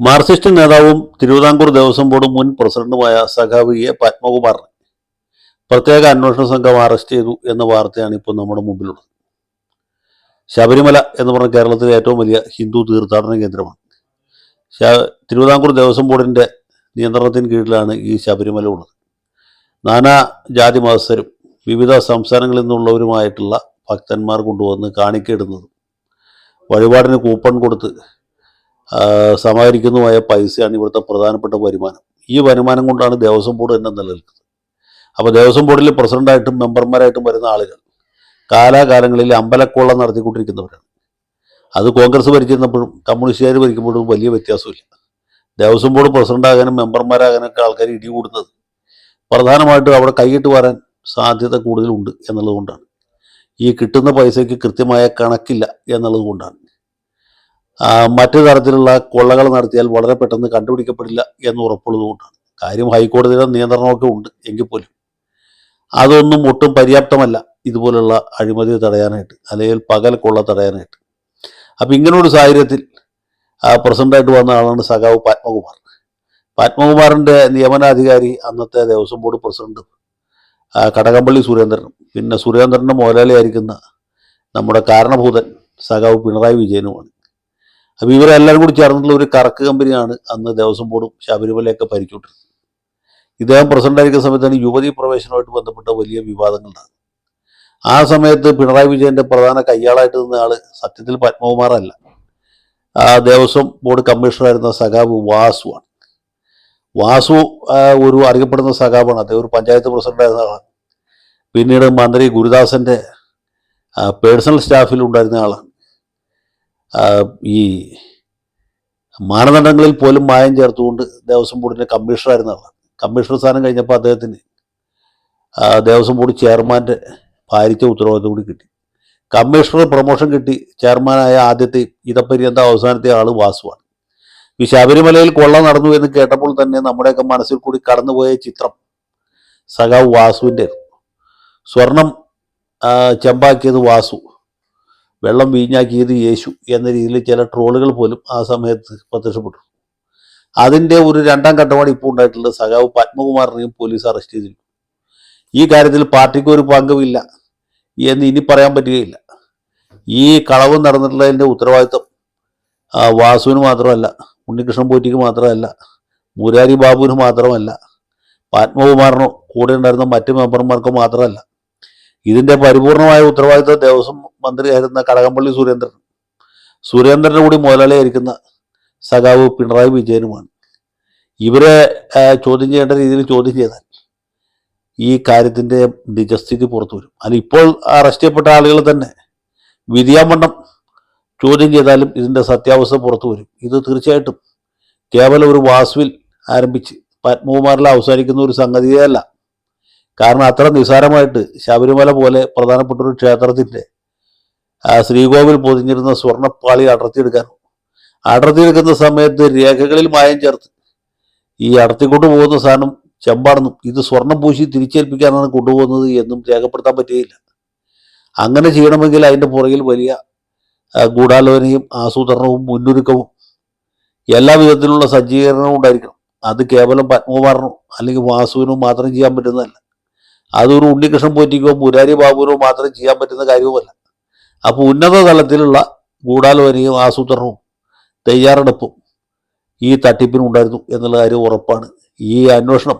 Marxist നേതാവും Thiruvithamkoor Devaswom board മുൻ പ്രസിഡന്റുമായ സഖാവ് എ പത്മകുമാറിനെ പ്രത്യേക അന്വേഷണ സംഘം അറസ്റ്റ് ചെയ്തു എന്ന വാർത്തയാണ് ഇപ്പോൾ നമ്മുടെ മുമ്പിലുള്ളത്. ശബരിമല എന്ന് പറഞ്ഞ കേരളത്തിലെ ഏറ്റവും വലിയ ഹിന്ദു തീർത്ഥാടന കേന്ദ്രമാണ്. തിരുവിതാംകൂർ ദേവസ്വം ബോർഡിൻ്റെ നിയന്ത്രണത്തിന് കീഴിലാണ് ഈ ശബരിമല ഉള്ളത്. നാനാ ജാതി മതസ്ഥരും വിവിധ സംസ്ഥാനങ്ങളിൽ നിന്നുള്ളവരുമായിട്ടുള്ള ഭക്തന്മാർ കൊണ്ടുവന്ന് കാണിക്കയിടുന്നതും വഴിപാടിന് കൂപ്പൺ കൊടുത്ത് സമാഹരിക്കുന്നതുമായ പൈസയാണ് ഇവിടുത്തെ പ്രധാനപ്പെട്ട വരുമാനം. ഈ വരുമാനം കൊണ്ടാണ് ദേവസ്വം ബോർഡ് തന്നെ നിലനിൽക്കുന്നത്. അപ്പോൾ ദേവസ്വം ബോർഡിൽ പ്രസിഡന്റായിട്ടും മെമ്പർമാരായിട്ടും വരുന്ന ആളുകൾ കാലാകാലങ്ങളിൽ അമ്പലക്കൊള്ള നടത്തിക്കൊണ്ടിരിക്കുന്നവരാണ്. അത് കോൺഗ്രസ് ഭരിച്ചിരുന്നപ്പോഴും കമ്മ്യൂണിസ്റ്റുകാർ ഭരിക്കുമ്പോഴും വലിയ വ്യത്യാസമില്ല. ദേവസ്വം ബോർഡ് പ്രസിഡന്റാകാനും മെമ്പർമാരാകാനൊക്കെ ആൾക്കാർ ഇടികൂടുന്നത് പ്രധാനമായിട്ടും അവിടെ കൈയിട്ട് വരാൻ സാധ്യത കൂടുതലുണ്ട് എന്നുള്ളതുകൊണ്ടാണ്. ഈ കിട്ടുന്ന പൈസയ്ക്ക് കൃത്യമായ കണക്കില്ല എന്നുള്ളത് കൊണ്ടാണ്. മറ്റു തരത്തിലുള്ള കൊള്ളകൾ നടത്തിയാൽ വളരെ പെട്ടെന്ന് കണ്ടുപിടിക്കപ്പെടില്ല എന്ന് ഉറപ്പുള്ളത് കൊണ്ടാണ്. കാര്യം ഹൈക്കോടതിയുടെ നിയന്ത്രണമൊക്കെ ഉണ്ട് എങ്കിൽ പോലും അതൊന്നും ഒട്ടും പര്യാപ്തമല്ല ഇതുപോലുള്ള അഴിമതി തടയാനായിട്ട്, അല്ലെങ്കിൽ പകൽ കൊള്ള തടയാനായിട്ട്. അപ്പം ഇങ്ങനൊരു സാഹചര്യത്തിൽ പ്രസിഡന്റായിട്ട് വന്ന ആളാണ് സഖാവ് പത്മകുമാർ. പത്മകുമാറിൻ്റെ നിയമനാധികാരി അന്നത്തെ ദേവസ്വം ബോർഡ് പ്രസിഡന്റ് കടകംപള്ളി സുരേന്ദ്രനും, പിന്നെ സുരേന്ദ്രൻ്റെ മുതലാളിയായിരിക്കുന്ന നമ്മുടെ കാരണഭൂതൻ സഖാവ് പിണറായി വിജയനുമാണ്. അപ്പോൾ ഇവരെല്ലാവരും കൂടി ചേർന്നിട്ടുള്ള ഒരു കറക്ക് കമ്പനിയാണ് അന്ന് ദേവസ്വം ബോർഡും ശബരിമലയൊക്കെ ഭരിച്ചുകൊണ്ടിരുന്നത്. ഇദ്ദേഹം പ്രസിഡന്റായിരിക്കുന്ന സമയത്താണ് യുവതീ പ്രവേശനവുമായിട്ട് ബന്ധപ്പെട്ട വലിയ വിവാദങ്ങളുണ്ടാകുന്നത്. ആ സമയത്ത് പിണറായി വിജയന്റെ പ്രധാന കയ്യാളായിട്ട് നിന്ന ആള് സത്യത്തിൽ പത്മകുമാറല്ല, ദേവസ്വം ബോർഡ് കമ്മീഷണറായിരുന്ന സഖാവ് വാസുവാണ്. വാസു ഒരു അറിയപ്പെടുന്ന സഖാവാണ്. അദ്ദേഹം ഒരു പഞ്ചായത്ത് പ്രസിഡന്റായിരുന്ന ആളാണ്. പിന്നീട് മന്ത്രി ഗുരുദാസന്റെ പേഴ്സണൽ സ്റ്റാഫിൽ ഉണ്ടായിരുന്ന ആളാണ്. ഈ മാനദണ്ഡങ്ങളിൽ പോലും മായം ചേർത്തുകൊണ്ട് ദേവസ്വം ബോർഡിൻ്റെ കമ്മീഷണറായിരുന്ന ആളാണ്. കമ്മീഷണർ സ്ഥാനം കഴിഞ്ഞപ്പോൾ അദ്ദേഹത്തിന് ദേവസ്വം ബോർഡ് ചെയർമാൻ്റെ ഭാരിച്ച ഉത്തരവാദിത്വം കൂടി കിട്ടി. കമ്മീഷണർ പ്രൊമോഷൻ കിട്ടി ചെയർമാനായ ആദ്യത്തെ ഇതപര്യന്ത അവസാനത്തെ ആൾ വാസുവാണ്. ഈ ശബരിമലയിൽ കൊള്ള നടന്നു എന്ന് കേട്ടപ്പോൾ തന്നെ നമ്മുടെയൊക്കെ മനസ്സിൽ കൂടി കടന്നുപോയ ചിത്രം സഖാവ് വാസുവിൻ്റെ. സ്വർണം ചെമ്പാക്കിയത് വാസു, വെള്ളം വീഞ്ഞാക്കിയത് യേശു എന്ന രീതിയിൽ ചില ട്രോളുകൾ പോലും ആ സമയത്ത് പ്രത്യക്ഷപ്പെട്ടു. അതിൻ്റെ ഒരു രണ്ടാം ഘട്ടമാണ് ഇപ്പോൾ ഉണ്ടായിട്ടുള്ളത്. സഖാവ് പത്മകുമാറിനെയും പോലീസ് അറസ്റ്റ് ചെയ്തിരിക്കുന്നു. ഈ കാര്യത്തിൽ പാർട്ടിക്ക് ഒരു പങ്കുമില്ല എന്ന് ഇനി പറയാൻ പറ്റുകയില്ല. ഈ കളവ് നടന്നിട്ടുള്ളതിൻ്റെ ഉത്തരവാദിത്വം വാസുവിന് മാത്രമല്ല, ഉണ്ണികൃഷ്ണൻ പോറ്റിക്ക് മാത്രമല്ല, മുരാരി ബാബുവിന് മാത്രമല്ല, പത്മകുമാറിനോ കൂടെ ഉണ്ടായിരുന്ന മറ്റ് മെമ്പർമാർക്കോ മാത്രമല്ല. ഇതിൻ്റെ പരിപൂർണമായ ഉത്തരവാദിത്വം ദേവസ്വം മന്ത്രിയായിരുന്ന കടകംപള്ളി സുരേന്ദ്രൻ്റെ കൂടി മുതലാളിയായിരിക്കുന്ന സഖാവ് പിണറായി വിജയനുമാണ്. ഇവരെ ചോദ്യം ചെയ്യേണ്ട രീതിയിൽ ചോദ്യം ചെയ്താൽ ഈ കാര്യത്തിൻ്റെ നിജസ്ഥിതി പുറത്തു വരും. അല്ല, ഇപ്പോൾ അറസ്റ്റ് ചെയ്യപ്പെട്ട ആളുകൾ തന്നെ വിധിയാമണ്ണം ചോദ്യം ചെയ്താലും ഇതിൻ്റെ സത്യാവസ്ഥ പുറത്തു വരും. ഇത് തീർച്ചയായിട്ടും കേവലം ഒരു വാസുവിൽ ആരംഭിച്ച് പത്മകുമാറിൽ അവസാനിക്കുന്ന ഒരു സംഗതിയേ അല്ല. കാരണം അത്ര നിസ്സാരമായിട്ട് ശബരിമല പോലെ പ്രധാനപ്പെട്ട ഒരു ക്ഷേത്രത്തിൻ്റെ ശ്രീകോവിൽ പൊതിഞ്ഞിരുന്ന സ്വർണ്ണപ്പാളി അടർത്തിയെടുക്കുന്ന സമയത്ത് രേഖകളിൽ മായം ചേർത്ത് ഈ അടർത്തിക്കൊണ്ട് പോകുന്ന സാധനം ചെമ്പാണെന്നും ഇത് സ്വർണം പൂശി തിരിച്ചേൽപ്പിക്കാനാണ് കൊണ്ടുപോകുന്നത് എന്നും രേഖപ്പെടുത്താൻ പറ്റുകയില്ല. അങ്ങനെ ചെയ്യണമെങ്കിൽ അതിൻ്റെ പുറകിൽ വലിയ ഗൂഢാലോചനയും ആസൂത്രണവും മുന്നൊരുക്കവും എല്ലാ വിധത്തിലുള്ള സജ്ജീകരണവും ഉണ്ടായിരിക്കണം. അത് കേവലം പത്മകുമാറിനോ അല്ലെങ്കിൽ വാസുവിനോ മാത്രം ചെയ്യാൻ പറ്റുന്നതല്ല. അതൊരു ഉണ്ണികൃഷ്ണൻ പോറ്റിക്കോ മുരാരി ബാബുവിനോ മാത്രം ചെയ്യാൻ പറ്റുന്ന കാര്യവുമല്ല. അപ്പോൾ ഉന്നത തലത്തിലുള്ള ഗൂഢാലോചനയും ആസൂത്രണവും തയ്യാറെടുപ്പും ഈ തട്ടിപ്പിനുണ്ടായിരുന്നു എന്നുള്ള കാര്യം ഉറപ്പാണ്. ഈ അന്വേഷണം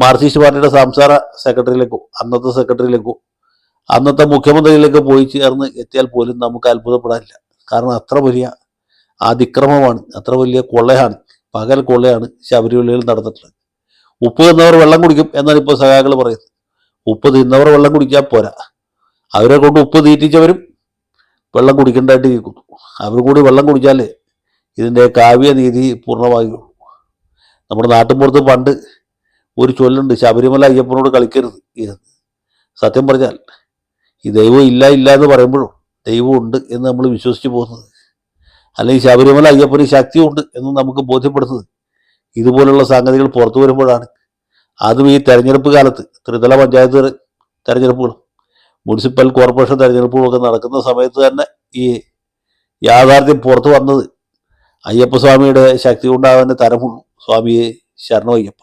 മാർക്സിസ്റ്റ് പാർട്ടിയുടെ സംസ്ഥാന സെക്രട്ടറിയിലേക്കോ അന്നത്തെ സെക്രട്ടറിയിലേക്കോ അന്നത്തെ മുഖ്യമന്ത്രിയിലേക്കോ പോയി ചേർന്ന് എത്തിയാൽ പോലും നമുക്ക് അത്ഭുതപ്പെടാനില്ല. കാരണം അത്ര വലിയ അതിക്രമമാണ്, അത്ര വലിയ കൊള്ളയാണ്, പകൽ കൊള്ളയാണ് ശബരിമലയിൽ നടന്നിട്ടുള്ളത്. ഉപ്പ് തിന്നവർ വെള്ളം കുടിക്കും എന്നാണ് ഇപ്പോൾ സഖാക്കൾ പറയുന്നത്. ഉപ്പ് തിന്നവർ വെള്ളം കുടിക്കാൻ പോരാ, അവരെ കൊണ്ട് ഉപ്പ് തീറ്റിച്ചവരും വെള്ളം കുടിക്കേണ്ടതായിട്ട് ഇരിക്കുന്നു. അവർ കൂടി വെള്ളം കുടിച്ചാലേ ഇതിൻ്റെ കാവ്യനീതി പൂർണ്ണമാകുള്ളൂ. നമ്മുടെ നാട്ടിൻപുറത്ത് പണ്ട് ഒരു ചൊല്ലുണ്ട്, ശബരിമല അയ്യപ്പനോട് കളിക്കരുത് എന്ന്. സത്യം പറഞ്ഞാൽ ഈ ദൈവം ഇല്ല എന്ന് പറയുമ്പോഴും ദൈവം ഉണ്ട് എന്ന് നമ്മൾ വിശ്വസിച്ച് പോകുന്നത്, അല്ലെങ്കിൽ ശബരിമല അയ്യപ്പന് ശക്തിയുണ്ട് എന്ന് നമുക്ക് ബോധ്യപ്പെടുന്നത് ഇതുപോലുള്ള സംഗതികൾ പുറത്തു വരുമ്പോഴാണ്. അതും ഈ തെരഞ്ഞെടുപ്പ് കാലത്ത് ത്രിതല പഞ്ചായത്ത് തെരഞ്ഞെടുപ്പുകളും മുനിസിപ്പൽ കോർപ്പറേഷൻ തെരഞ്ഞെടുപ്പുകളൊക്കെ നടക്കുന്ന സമയത്ത് തന്നെ ഈ യാഥാർത്ഥ്യം പുറത്തു വന്നത് അയ്യപ്പസ്വാമിയുടെ ശക്തി കൊണ്ടാവൻ്റെ തരമുള്ളൂ സ്വാമിയെ ശരണമയ്യപ്പ.